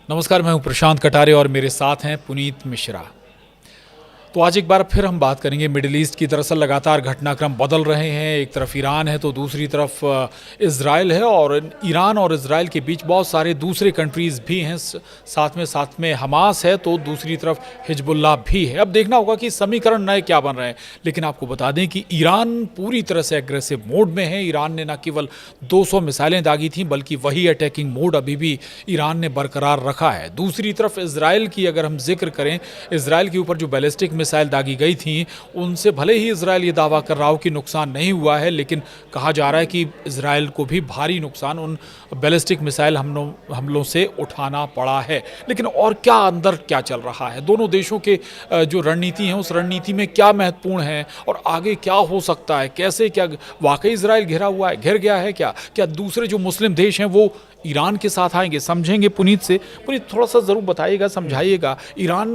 नमस्कार, मैं हूं प्रशांत कटारे और मेरे साथ हैं पुनीत मिश्रा। तो आज एक बार फिर हम बात करेंगे मिडिल ईस्ट की। दरअसल लगातार घटनाक्रम बदल रहे हैं। एक तरफ ईरान है तो दूसरी तरफ इज़राइल है, और ईरान और इज़राइल के बीच बहुत सारे दूसरे कंट्रीज़ भी हैं। साथ में हमास है तो दूसरी तरफ हिजबुल्लाह भी है। अब देखना होगा कि समीकरण नए क्या बन रहे हैं। लेकिन आपको बता दें कि ईरान पूरी तरह से एग्रेसिव मोड में है। ईरान ने न केवल 200 मिसाइलें दागी थीं, बल्कि वही अटैकिंग मोड अभी भी ईरान ने बरकरार रखा है। दूसरी तरफ इज़राइल की अगर हम जिक्र करें, इज़राइल के ऊपर जो बैलिस्टिक मिसाइल दागी गई थी, उनसे भले ही इजराइल ये दावा कर रहा हो कि नुकसान नहीं हुआ है, लेकिन कहा जा रहा है कि इजराइल को भी भारी नुकसान उन बैलिस्टिक मिसाइल हमलों से उठाना पड़ा है। लेकिन और क्या अंदर क्या चल रहा है, दोनों देशों के जो रणनीति है, उस रणनीति में क्या महत्वपूर्ण है और आगे क्या हो सकता है, कैसे, क्या वाकई इजराइल घिर गया है, क्या दूसरे जो मुस्लिम देश हैं वो ईरान के साथ आएंगे, समझेंगे पुनीत से। पुनीत, थोड़ा सा ज़रूर बताइएगा, समझाइएगा। ईरान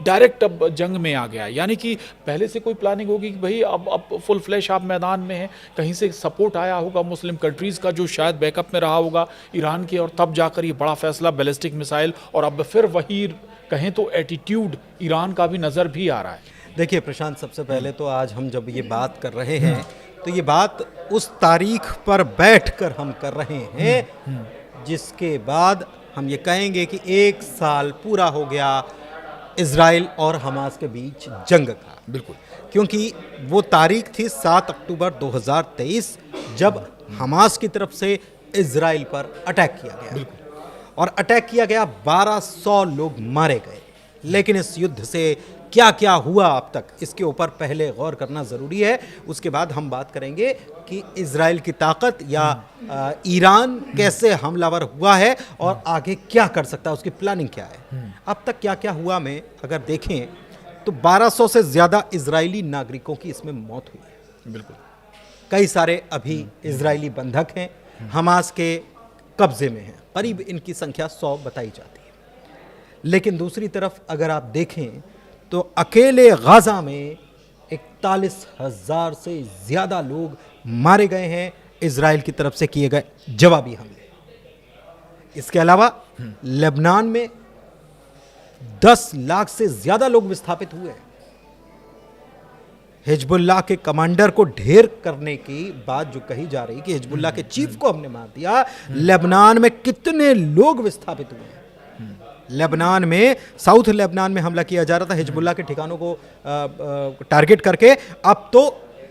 डायरेक्ट अब जंग में आ गया, यानी कि पहले से कोई प्लानिंग होगी कि भाई अब फुल फ्लैश आप मैदान में हैं, कहीं से सपोर्ट आया होगा मुस्लिम कंट्रीज़ का जो शायद बैकअप में रहा होगा ईरान के, और तब जाकर ये बड़ा फैसला बैलिस्टिक मिसाइल, और अब फिर वही कहें तो एटीट्यूड ईरान का भी नज़र भी आ रहा है। देखिए प्रशांत, सबसे पहले तो आज हम जब ये बात कर रहे हैं तो ये बात उस तारीख पर बैठकर हम कर रहे हैं जिसके बाद हम ये कहेंगे कि 1 साल पूरा हो गया इजराइल और हमास के बीच जंग का। बिल्कुल, क्योंकि वो तारीख थी 7 अक्टूबर 2023, जब हमास की तरफ से इजराइल पर अटैक किया गया। और अटैक किया गया, 1200 लोग मारे गए। लेकिन इस युद्ध से क्या क्या हुआ अब तक, इसके ऊपर पहले गौर करना ज़रूरी है। उसके बाद हम बात करेंगे कि इजराइल की ताकत या ईरान कैसे हमलावर हुआ है और आगे क्या कर सकता है, उसकी प्लानिंग क्या है। अब तक क्या क्या हुआ में अगर देखें तो 1200 से ज़्यादा इजरायली नागरिकों की इसमें मौत हुई है। बिल्कुल, कई सारे अभी इजरायली बंधक हैं, हमास के कब्जे में हैं। करीब इनकी संख्या 100 बताई जाती है। लेकिन दूसरी तरफ अगर आप देखें तो अकेले गाजा में 41,000 से ज़्यादा लोग मारे गए हैं इजराइल की तरफ से किए गए जवाबी हमले। इसके अलावा लेबनान में 10 लाख से ज़्यादा लोग विस्थापित हुए हैं। हिजबुल्लाह के कमांडर को ढेर करने की बात जो कही जा रही कि हिजबुल्लाह के चीफ को हमने मार दिया, लेबनान में कितने लोग विस्थापित हुए हैं। लेबनान में, साउथ लेबनान में हमला किया जा रहा था हिजबुल्लाह के ठिकानों को टारगेट करके, अब तो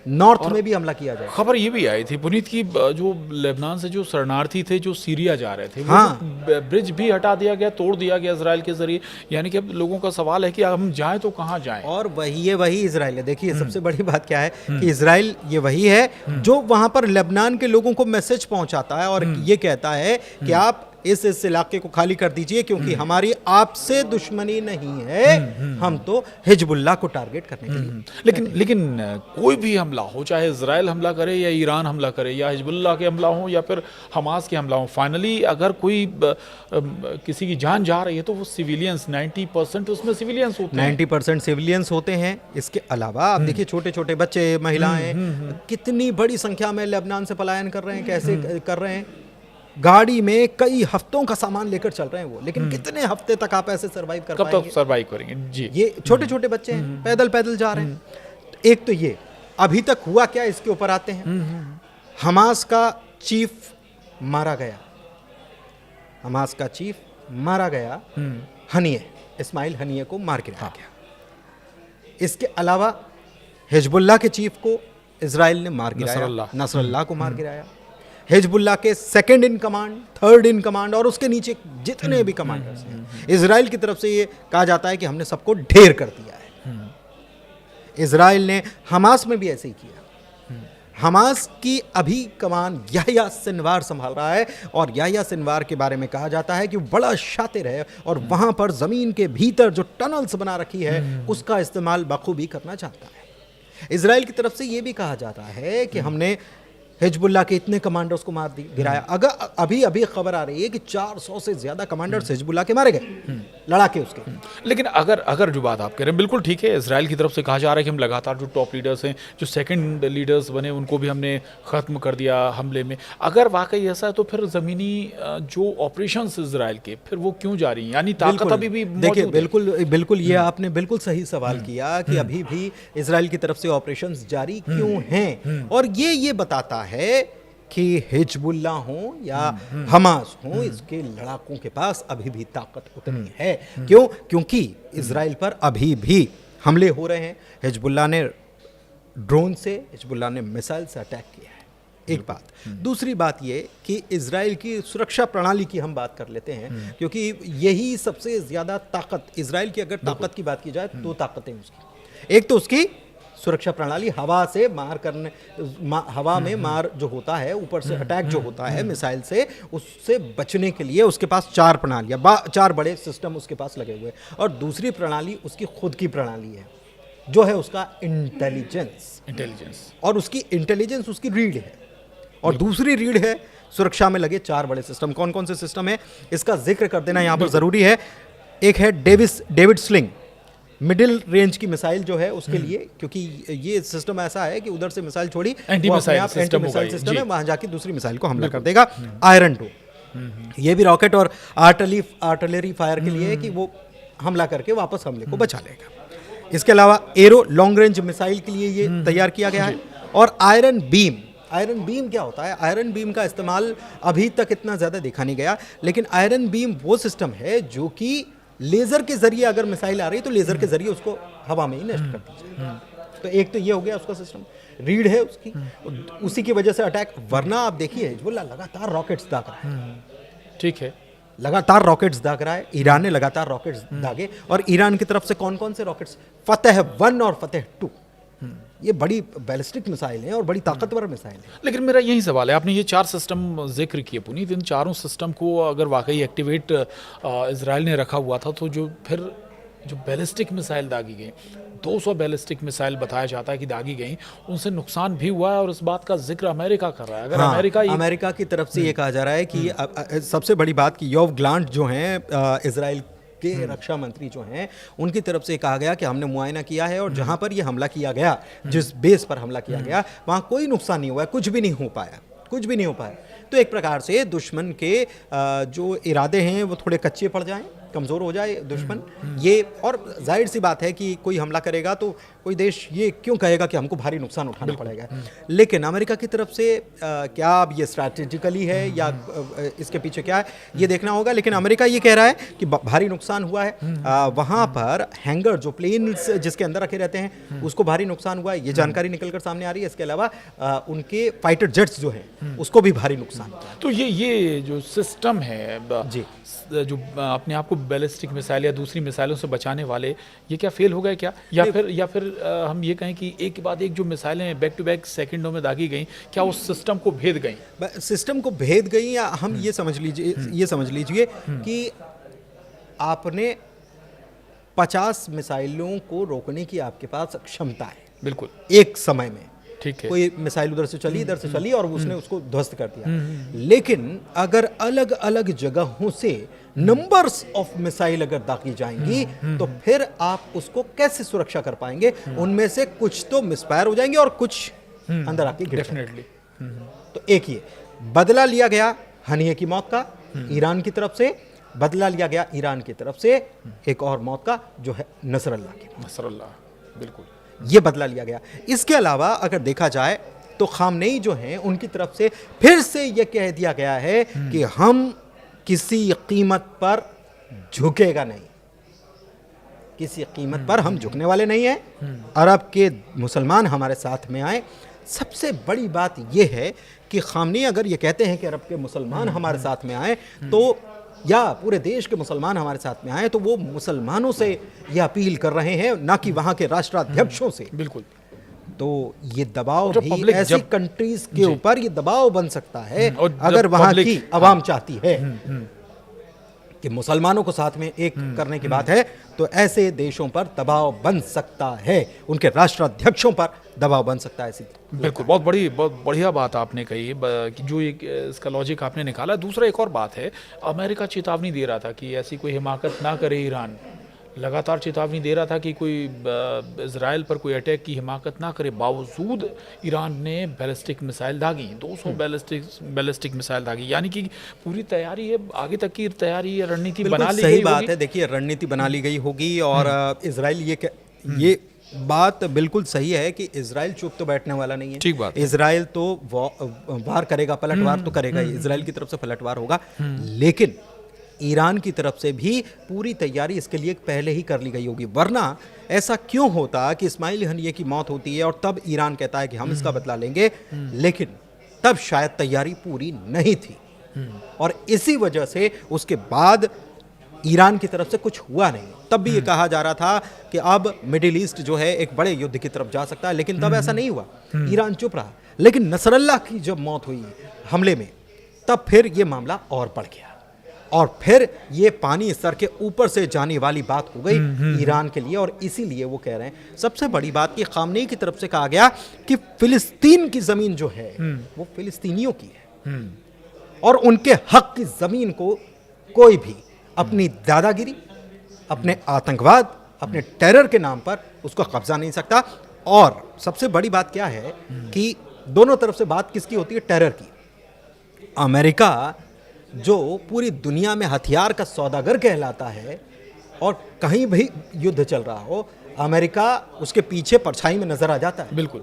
नॉर्थ में भी हमला किया जाए। खबर ये भी आई थी पुनीत की, जो लेबनान से जो शरणार्थी थे जो सीरिया जा रहे थे, हाँ, वो ब्रिज भी हटा दिया गया, तोड़ दिया गया इजराइल के जरिए। यानी कि अब लोगों का सवाल है कि हम जाएं तो कहाँ जाएं। और वही इजराइल है। देखिए सबसे बड़ी बात क्या है कि इजराइल ये वही है जो वहां पर लेबनान के लोगों को मैसेज पहुंचाता है और ये कहता है कि आप इस इलाके को खाली कर दीजिए, क्योंकि हमारी आपसे दुश्मनी नहीं है, हम तो हिजबुल्लाह को टारगेट करने के लिए। लेकिन कोई भी हमला हो, चाहे इजराइल हमला करे या ईरान हमला करे या हिजबुल्लाह के हमला हो या फिर हमास के हमला हो, फाइनली अगर कोई किसी की जान जा रही है तो वो सिविलियंस, 90% उसमें सिविलियंस होते हैं। 90% सिविलियंस होते हैं। इसके अलावा आप देखिए छोटे छोटे बच्चे, महिलाएं, कितनी बड़ी संख्या में लेबनान से पलायन कर रहे हैं। कैसे कर रहे हैं? गाड़ी में कई हफ्तों का सामान लेकर चल रहे हैं वो। लेकिन कितने हफ्ते तक आप ऐसे सरवाइव कर पाएंगे? कब तक सरवाइव करेंगे जी। ये छोटे छोटे बच्चे हैं, पैदल जा रहे हैं। एक तो ये अभी तक हुआ क्या, इसके ऊपर आते हैं। हमास का चीफ मारा गया, हमास का चीफ मारा गया, हनिये, इस्माइल हनिये को मार गिराया गया। इसके अलावा हिजबुल्लाह के चीफ को इजराइल ने मार गिराया, नसरल्लाह को मार गिराया। हिजबुल्लाह के second in command, third in command और उसके नीचे जितने भी कमांडर्स हैं, इजराइल की तरफ से ये कहा जाता है कि हमने सबको ढेर कर दिया है। इजराइल ने हमास में भी ऐसे ही किया। हमास की अभी कमान याह्या सिनवार संभाल रहा है, और याह्या सिनवार के बारे में कहा जाता है कि वो बड़ा शातिर है और वहां पर जमीन के भीतर जो टनल्स बना रखी है उसका इस्तेमाल बखूबी करना चाहता है। इजराइल की तरफ से ये भी कहा जाता है कि हमने हिजबुल्लाह के इतने कमांडर्स को मार गिराया। अगर अभी खबर आ रही है कि 400 से ज़्यादा कमांडर्स हिजबुल्लाह के मारे गए। लड़ाके उसके। लेकिन अगर अगर जो बात आप कह रहे हैं बिल्कुल ठीक है, इजराइल की तरफ से कहा जा रहा है कि हम लगातार जो टॉप लीडर्स हैं, जो सेकंड लीडर्स बने, उनको भी हमने ख़त्म कर दिया हमले में। अगर वाकई ऐसा है तो फिर ज़मीनी जो ऑपरेशंस इजराइल के फिर वो क्यों जारी हैं, यानी ताकत अभी भी देखिए, मौजूद है? बिल्कुल बिल्कुल, ये आपने बिल्कुल सही सवाल किया कि अभी भी इजराइल की तरफ से ऑपरेशंस जारी क्यों हैं, और ये बताता है कि हिजबुल्लाह हो या हमास हो, इसके लड़ाकों के पास अभी भी ताकत उतनी है। क्यों? क्योंकि इजराइल पर अभी भी हमले हो रहे हैं। हिजबुल्लाह ने ड्रोन से, हिजबुल्लाह ने मिसाइल से अटैक किया है, एक बात। दूसरी बात ये कि इजराइल की सुरक्षा प्रणाली की हम बात कर लेते हैं, क्योंकि यही सबसे ज़्यादा ताकत, इजराइल की अगर ताकत की बात की जाए तो ताकतें उसकी, एक तो उसकी सुरक्षा प्रणाली, हवा से मार करने, हवा में मार जो होता है, ऊपर से अटैक जो होता है मिसाइल से, उससे बचने के लिए उसके पास 4 प्रणालियाँ, 4 बड़े सिस्टम उसके पास लगे हुए हैं। और दूसरी प्रणाली उसकी खुद की प्रणाली है, जो है उसका इंटेलिजेंस, और उसकी इंटेलिजेंस उसकी रीढ़ है, और दूसरी रीढ़ है सुरक्षा में लगे 4 बड़े सिस्टम। कौन कौन से सिस्टम है, इसका जिक्र कर देना यहाँ पर ज़रूरी है। एक है डेविड स्लिंग, मिडिल रेंज की मिसाइल जो है उसके लिए, क्योंकि ये सिस्टम ऐसा है कि उधर से मिसाइल छोड़ी, एंटी मिसाइल सिस्टम है, वहां जाके दूसरी मिसाइल को हमला कर देगा। आयरन डोम, ये भी रॉकेट और आर्टिलरी फायर के लिए है कि वो हमला करके वापस हमले को बचा लेगा। इसके अलावा एरो लॉन्ग रेंज मिसाइल के लिए ये तैयार किया गया है। और आयरन बीम क्या होता है? आयरन बीम का इस्तेमाल अभी तक इतना ज़्यादा देखा नहीं गया, लेकिन आयरन बीम वो सिस्टम है जो कि लेज़र के जरिए अगर मिसाइल आ रही है तो लेज़र के जरिए उसको हवा में ही नष्ट कर दीजिए। तो एक तो ये हो गया उसका सिस्टम, रीढ़ है उसकी, उसी की वजह से अटैक। वरना आप देखिए हिजबुल्लाह लगातार रॉकेट्स दाग रहा है, ठीक है, लगातार रॉकेट्स दाग रहा है। ईरान ने लगातार रॉकेट्स दागे, और ईरान की तरफ से कौन कौन से रॉकेट्स? फतेह 1 और फतेह 2, ये बड़ी बैलिस्टिक मिसाइल हैं और बड़ी ताकतवर मिसाइल है। लेकिन मेरा यही सवाल है, आपने ये 4 सिस्टम जिक्र किए पुनीत, इन चारों सिस्टम को अगर वाकई एक्टिवेट इजराइल ने रखा हुआ था, तो जो बैलिस्टिक मिसाइल दागी गई, 200 बैलिस्टिक मिसाइल बताया जाता है कि दागी गई, उनसे नुकसान भी हुआ है, और इस बात का जिक्र अमेरिका कर रहा है। अगर अमेरिका की तरफ से ये कहा जा रहा है कि सबसे बड़ी बात कि योव ग्लांट जो हैं इजराइल के रक्षा मंत्री जो हैं, उनकी तरफ से कहा गया कि हमने मुआयना किया है, और जहां पर ये हमला किया गया, जिस बेस पर हमला किया गया, वहां कोई नुकसान नहीं हुआ है, कुछ भी नहीं हो पाया। तो एक प्रकार से दुश्मन के जो इरादे हैं वो थोड़े कच्चे पड़ जाएं, कमज़ोर हो जाए दुश्मन। ये, और जाहिर सी बात है कि कोई हमला करेगा तो कोई देश ये क्यों कहेगा कि हमको भारी नुकसान उठाना पड़ेगा। लेकिन अमेरिका की तरफ से क्या अब ये स्ट्रैटेजिकली है या इसके पीछे क्या है, ये देखना होगा। लेकिन अमेरिका ये कह रहा है कि भारी नुकसान हुआ है, वहाँ पर हैंगर जो प्लेन्स जिसके अंदर रखे रहते हैं उसको भारी नुकसान हुआ है, ये जानकारी निकल कर सामने आ रही है। इसके अलावा उनके फाइटर जेट्स जो हैं उसको भी भारी नुकसान हुआ है। तो ये जो सिस्टम है जी, जो अपने आप को बैलिस्टिक मिसाइल या दूसरी मिसाइलों से बचाने वाले, ये क्या फेल हो गए क्या, या फिर हम ये कहें कि एक के बाद एक जो मिसाइलें बैक टू बैक सेकंडों में दागी गई, क्या उस सिस्टम को भेद गई? सिस्टम को भेद गई, या हम ये समझ लीजिए कि आपने 50 मिसाइलों को रोकने की आपके पास क्षमता है, बिल्कुल एक समय में, ठीक है। कोई मिसाइल उधर से चली, इधर से चली, और उसने उसको ध्वस्त कर दिया। लेकिन अगर अलग अलग जगहों से नंबर्स ऑफ मिसाइल अगर दागी जाएंगी, तो फिर आप उसको कैसे सुरक्षा कर पाएंगे? उनमें से कुछ तो मिसफायर हो जाएंगे और कुछ अंदर आके डेफिनेटली। तो एक ये बदला लिया गया हनिये की मौत का ईरान की तरफ से, बदला लिया गया ईरान की तरफ से एक और मौत का, जो है नसरल्लाह, बिल्कुल ये बदला लिया गया। इसके अलावा अगर देखा जाए तो खामनेई जो हैं उनकी तरफ से फिर से यह कह दिया गया है कि हम किसी कीमत पर झुकेगा नहीं, किसी कीमत पर हम झुकने वाले नहीं हैं। अरब के मुसलमान हमारे साथ में आए। सबसे बड़ी बात यह है कि खामनेई अगर ये कहते हैं कि अरब के मुसलमान हमारे साथ में आए, तो या पूरे देश के मुसलमान हमारे साथ में आए, तो वो मुसलमानों से ये अपील कर रहे हैं, ना कि वहाँ के राष्ट्राध्यक्षों से। बिल्कुल। तो ये दबाव भी ऐसी कंट्रीज के ऊपर ये दबाव बन सकता है अगर वहाँ की आवाम चाहती है। कि मुसलमानों को साथ में एक करने की बात है, तो ऐसे देशों पर दबाव बन सकता है, उनके राष्ट्राध्यक्षों पर दबाव बन सकता है। बिल्कुल, बहुत बढ़िया बात आपने कही कि जो एक इसका लॉजिक आपने निकाला। दूसरा एक और बात है, अमेरिका चेतावनी दे रहा था कि ऐसी कोई हिमाकत ना करे ईरान, लगातार चेतावनी दे रहा था कि कोई इजराइल पर कोई अटैक की हिमाकत ना करे, बावजूद ईरान ने बैलिस्टिक मिसाइल दागी, 200 बैलिस्टिक मिसाइल दागी, यानी कि पूरी तैयारी है, आगे तक की तैयारी रणनीति बना ली गई। सही बात है, देखिए रणनीति बना ली गई होगी और इजराइल ये बात बिल्कुल सही है कि इजराइल चुप तो बैठने वाला नहीं है। ठीक बात। इजराइल तो वार करेगा, पलटवार तो करेगा, इजराइल की तरफ से पलटवार होगा, लेकिन ईरान की तरफ से भी पूरी तैयारी इसके लिए पहले ही कर ली गई होगी। वरना ऐसा क्यों होता कि इस्माइल हनिये की मौत होती है और तब ईरान कहता है कि हम इसका बदला लेंगे, लेकिन तब शायद तैयारी पूरी नहीं थी और इसी वजह से उसके बाद ईरान की तरफ से कुछ हुआ नहीं। तब भी ये कहा जा रहा था कि अब मिडिल ईस्ट जो है एक बड़े युद्ध की तरफ जा सकता है, लेकिन तब ऐसा नहीं हुआ, ईरान चुप रहा। लेकिन नसरल्लाह की जब मौत हुई हमले में, तब फिर ये मामला और बढ़ गया और फिर ये पानी स्तर के ऊपर से जाने वाली बात हो गई ईरान के लिए। और इसीलिए वो कह रहे हैं, सबसे बड़ी बात कि खामनेई की तरफ से कहा गया कि फिलिस्तीन की जमीन जो है वो फिलिस्तीनियों की है और उनके हक की जमीन को कोई भी अपनी दादागिरी, अपने आतंकवाद, अपने टेरर के नाम पर उसको कब्जा नहीं सकता। और सबसे बड़ी बात क्या है कि दोनों तरफ से बात किसकी होती है? टेरर की। अमेरिका जो पूरी दुनिया में हथियार का सौदागर कहलाता है और कहीं भी युद्ध चल रहा हो, अमेरिका उसके पीछे परछाई में नजर आ जाता है। बिल्कुल,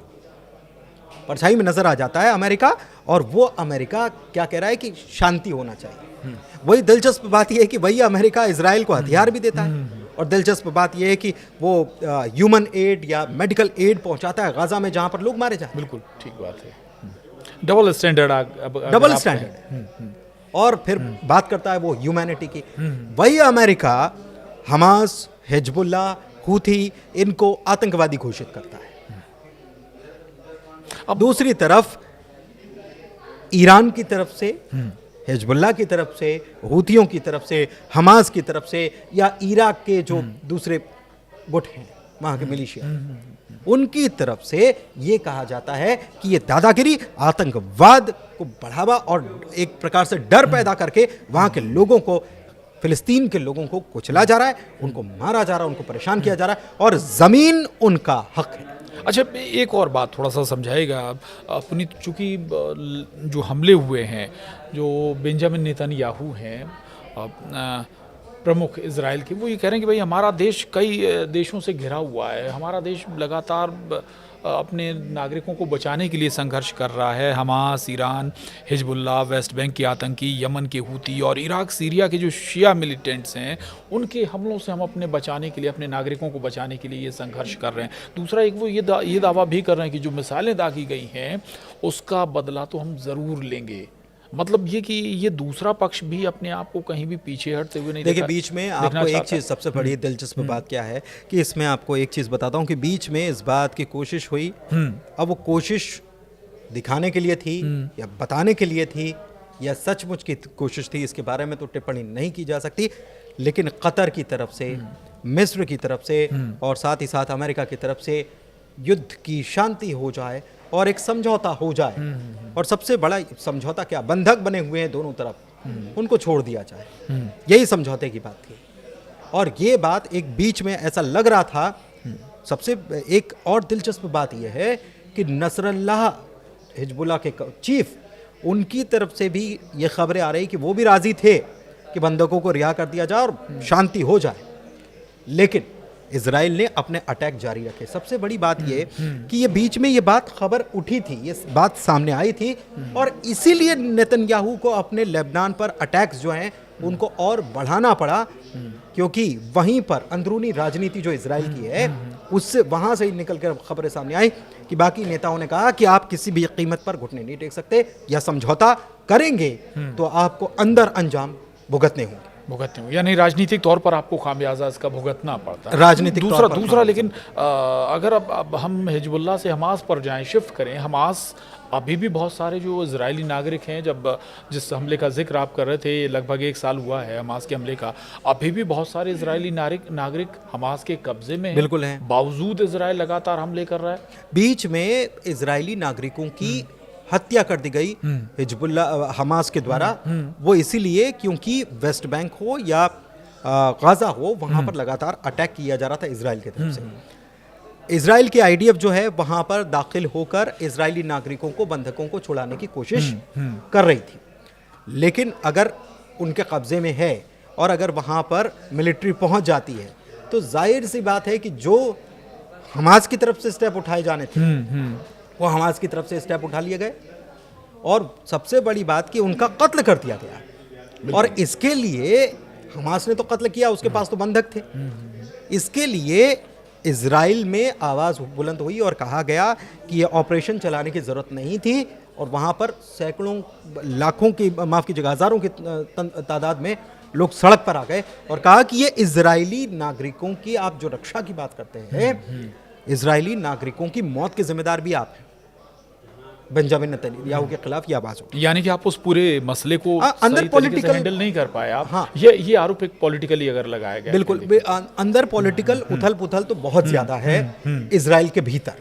परछाई में नजर आ जाता है अमेरिका। और वो अमेरिका क्या कह रहा है कि शांति होना चाहिए। वही दिलचस्प बात यह है कि वही अमेरिका इजराइल को हथियार भी देता है और दिलचस्प बात यह है कि वो ह्यूमन एड या मेडिकल एड पहुंचाता है गाजा में, जहां पर लोग मारे जाते हैं। बिल्कुल ठीक बात है। Double standard, double standard. और फिर बात करता है वो ह्यूमैनिटी की। वही अमेरिका हमास, हिजबुल्लाह, हूथी, इनको आतंकवादी घोषित करता है। अब दूसरी तरफ ईरान की तरफ से, हिजबुल्लाह की तरफ से, हूथियों की तरफ से, हमास की तरफ से, या इराक के जो दूसरे गुट हैं वहां के मिलिशिया, उनकी तरफ से ये कहा जाता है कि ये दादागिरी, आतंकवाद को बढ़ावा और एक प्रकार से डर पैदा करके वहां के लोगों को, फिलिस्तीन के लोगों को कुचला जा रहा है, उनको मारा जा रहा है, उनको परेशान किया जा रहा है और जमीन उनका हक है। अच्छा, एक और बात थोड़ा सा समझाएगा अपनी, चूँकि जो हमले हुए हैं, जो बेंजामिन नेतन्याहू हैं प्रमुख इजराइल के, वो ये कह रहे हैं कि भाई हमारा देश कई देशों से घिरा हुआ है, हमारा देश लगातार अपने नागरिकों को बचाने के लिए संघर्ष कर रहा है। Hamas, Iran, Hezbollah, West Bank के आतंकी, यमन के हूती और इराक सीरिया के जो शिया मिलिटेंट्स हैं, उनके हमलों से हम अपने बचाने के लिए, अपने नागरिकों को बचाने के लिए ये संघर्ष कर रहे हैं। दूसरा एक वो ये दावा भी कर रहे हैं कि जो मिसाइलें दागी गई हैं उसका बदला तो हम ज़रूर लेंगे। मतलब ये कि ये दूसरा पक्ष भी अपने आप को कहीं भी पीछे हटते हुए नहीं देखिए, बीच में आपको एक चीज़, सबसे बड़ी दिलचस्प बात क्या है कि इसमें आपको एक चीज़ बताता हूँ कि बीच में इस बात की कोशिश हुई, अब वो कोशिश दिखाने के लिए थी या बताने के लिए थी या सचमुच की कोशिश थी, इसके बारे में तो टिप्पणी नहीं की जा सकती, लेकिन कतर की तरफ से, मिस्र की तरफ से और साथ ही साथ अमेरिका की तरफ से युद्ध की शांति हो जाए और एक समझौता हो जाए। और सबसे बड़ा समझौता क्या, बंधक बने हुए हैं दोनों तरफ, उनको छोड़ दिया जाए, यही समझौते की बात थी। और ये बात एक बीच में ऐसा लग रहा था। सबसे एक और दिलचस्प बात यह है कि नसरल्लाह, हिजबुल्लाह के चीफ, उनकी तरफ से भी ये खबरें आ रही कि वो भी राजी थे कि बंधकों को रिहा कर दिया जाए और शांति हो जाए, लेकिन इजराइल ने अपने अटैक जारी रखे। सबसे बड़ी बात ये कि ये बीच में ये बात खबर उठी थी, ये बात सामने आई थी और इसीलिए नेतन्याहू को अपने लेबनान पर अटैक्स जो हैं उनको और बढ़ाना पड़ा, क्योंकि वहीं पर अंदरूनी राजनीति जो इजराइल की है उससे, वहां से ही निकल कर खबरें सामने आई कि बाकी नेताओं ने कहा कि आप किसी भी कीमत पर घुटने नहीं टेक सकते, या समझौता करेंगे तो आपको अंदर अंजाम भुगतने होंगे। भुगतने हो, यानी राजनीतिक तौर पर आपको खामियाजा इसका भुगतना पड़ता है। राजनीतिक तौर पर दूसरा लेकिन अगर अब हम हिजबुल्लाह से हमास पर जाएं, शिफ्ट करें, हमास अभी भी बहुत सारे जो इजरायली नागरिक हैं, जब जिस हमले का जिक्र आप कर रहे थे, लगभग 1 साल हुआ है हमास के हमले का, अभी भी बहुत सारे इजरायली नागरिक हमास के कब्जे में हैं। बिल्कुल हैं। बावजूद इजराइल लगातार हमले कर रहा है। बीच में इजरायली नागरिकों की हत्या कर दी गई हिजबुल्लाह हमास के द्वारा, वो इसीलिए क्योंकि वेस्ट बैंक हो या गाजा हो, वहां पर लगातार अटैक किया जा रहा था इजराइल की तरफ से। इजराइल की आईडीएफ जो है वहां पर दाखिल होकर इजरायली नागरिकों को, बंधकों को छुड़ाने की कोशिश कर रही थी, लेकिन अगर उनके कब्जे में है और अगर वहां पर मिलिट्री पहुंच जाती है तो जाहिर सी बात है कि जो हमास की तरफ से स्टेप उठाए जाने थे वो हमास की तरफ से स्टेप उठा लिए गए, और सबसे बड़ी बात कि उनका कत्ल कर दिया गया। और इसके लिए हमास ने तो कत्ल किया, उसके पास तो बंधक थे, इसके लिए इजराइल में आवाज़ बुलंद हुई और कहा गया कि ये ऑपरेशन चलाने की ज़रूरत नहीं थी, और वहाँ पर सैकड़ों लाखों की, माफ़ कीजिएगा, हज़ारों की तादाद में लोग सड़क पर आ गए और कहा कि ये इजरायली नागरिकों की, आप जो रक्षा की बात करते हैं, इजरायली नागरिकों की मौत के जिम्मेदार भी आप हैं। बेंजामिन नेतन्याहू के खिलाफ ये आवाज उठी। यानी कि आप उस पूरे मसले को अंदर पॉलिटिकल हैंडल नहीं कर पाए आप। हाँ, ये आरोप एक पॉलिटिकली अगर लगाया गया, बिल्कुल अंदर पॉलिटिकल उथल पुथल तो बहुत ज्यादा है इजराइल के भीतर,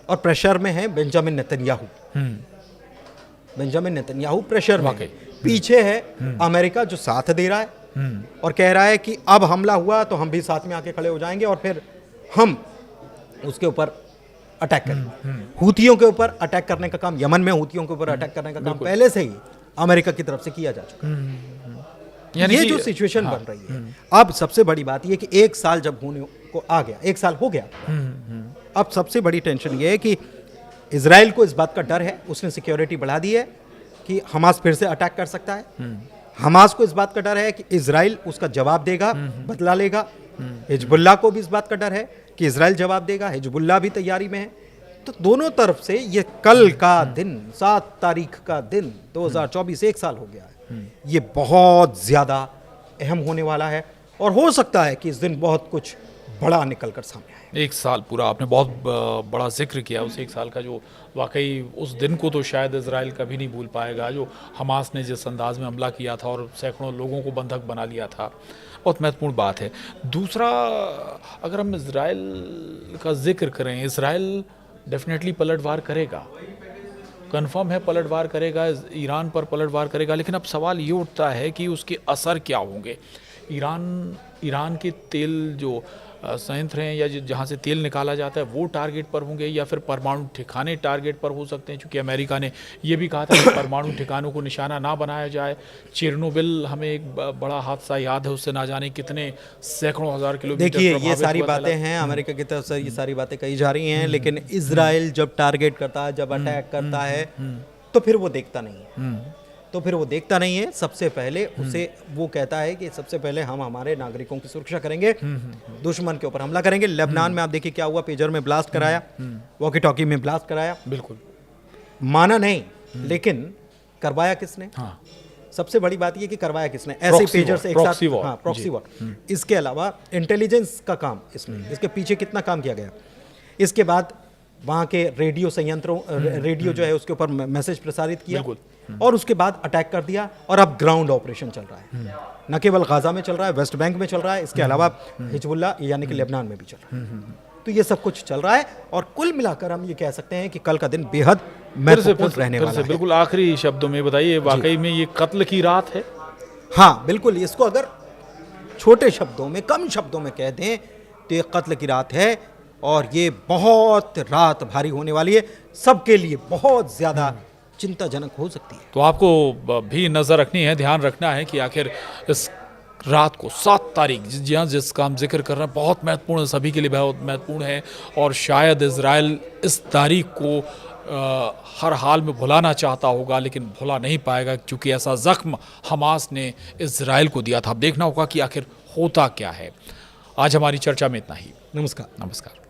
और प्रेशर में है Benjamin Netanyahu. Benjamin Netanyahu pressure में है। पीछे है अमेरिका जो साथ दे रहा है और कह रहा है कि अब हमला हुआ तो हम भी साथ में आके खड़े हो जाएंगे और फिर हम उसके ऊपर अटैक करें। हूथियों के ऊपर अटैक करने का काम, यमन में हूथियों के ऊपर अटैक करने का काम पहले से ही अमेरिका की तरफ से किया जा चुका है। ये जो सिचुएशन बन रही है, अब सबसे बड़ी बात ये कि 1 साल जब होने को आ गया, 1 साल हो गया, अब सबसे बड़ी टेंशन ये है कि इजराइल को इस बात का डर है, उसने सिक्योरिटी बढ़ा दी है कि हमास फिर से अटैक कर सकता है। हमास को इस बात का डर है कि इजराइल उसका जवाब देगा, बदला लेगा। हिजबुल्लाह को भी इस बात का डर है कि इजराइल जवाब देगा, हिजबुल्लाह भी तैयारी में है। तो दोनों तरफ से ये कल का दिन, 7 तारीख का दिन 2024, 1 साल हो गया है, ये बहुत ज़्यादा अहम होने वाला है और हो सकता है कि इस दिन बहुत कुछ बड़ा निकल कर सामने आए। 1 साल पूरा आपने बहुत बड़ा जिक्र किया उस 1 साल का, जो वाकई उस दिन को तो शायद इजराइल कभी नहीं भूल पाएगा, जो हमास ने जिस अंदाज में हमला किया था और सैकड़ों लोगों को बंधक बना लिया था। बहुत महत्वपूर्ण बात है। दूसरा, अगर हम इजराइल का जिक्र करें, इजराइल डेफिनेटली पलटवार करेगा, कंफर्म है पलटवार करेगा, ईरान पर पलटवार करेगा, लेकिन अब सवाल ये उठता है कि उसके असर क्या होंगे। ईरान के तेल जो संयंत्र हैं या जहाँ से तेल निकाला जाता है वो टारगेट पर होंगे, या फिर परमाणु ठिकाने टारगेट पर हो सकते हैं, क्योंकि अमेरिका ने ये भी कहा था कि परमाणु ठिकानों को निशाना ना बनाया जाए। चेरनोबिल हमें एक बड़ा हादसा याद है, उससे ना जाने कितने सैकड़ों हज़ार किलोमीटर। देखिए, ये सारी बातें हैं अमेरिका की तरफ से, ये सारी बातें कही जा रही हैं, लेकिन इजराइल जब टारगेट करता है, जब अटैक करता है, तो फिर वो देखता नहीं है। सबसे पहले उसे वो कहता है कि सबसे पहले हम हमारे नागरिकों की सुरक्षा करेंगे, दुश्मन के ऊपर हमला करेंगे। लेबनान में आप देखिए क्या हुआ, पेजर में ब्लास्ट कराया, वॉकी टॉकी में ब्लास्ट कराया, बिल्कुल माना नहीं, लेकिन करवाया किसने? हाँ। सबसे बड़ी बात ये कि करवाया किसने? ऐसे पेजर से एक साथ, हाँ, प्रॉक्सी वॉर। इसके अलावा इंटेलिजेंस का काम इसमें, इसके पीछे कितना काम किया गया। इसके बाद वहाँ के रेडियो संयंत्रों, रेडियो जो है उसके ऊपर मैसेज प्रसारित किया, और उसके बाद अटैक कर दिया, और अब ग्राउंड ऑपरेशन चल रहा है। न केवल गाजा में चल रहा है, वेस्ट बैंक में चल रहा है, इसके अलावा हिजबुल्लाह यानी कि लेबनान में भी चल रहा है। तो ये सब कुछ चल रहा है, और कुल मिलाकर हम ये कह सकते हैं कि कल का दिन बेहद महत्वपूर्ण रहने वाला है। बिल्कुल आखिरी शब्दों में बताइए, वाकई में ये कत्ल की रात है? हाँ बिल्कुल, इसको अगर छोटे शब्दों में, कम शब्दों में कह दें तो ये कत्ल की रात है, और ये बहुत रात भारी होने वाली है, सबके लिए बहुत ज़्यादा चिंताजनक हो सकती है। तो आपको भी नज़र रखनी है, ध्यान रखना है कि आखिर इस रात को 7 तारीख जिसका हम जिक्र कर रहे हैं, बहुत महत्वपूर्ण, सभी के लिए बहुत महत्वपूर्ण है, और शायद इजराइल इस तारीख को हर हाल में भुलाना चाहता होगा, लेकिन भुला नहीं पाएगा, क्योंकि ऐसा ज़ख्म हमास ने इजराइल को दिया था। अब देखना होगा कि आखिर होता क्या है। आज हमारी चर्चा में इतना ही। नमस्कार। नमस्कार।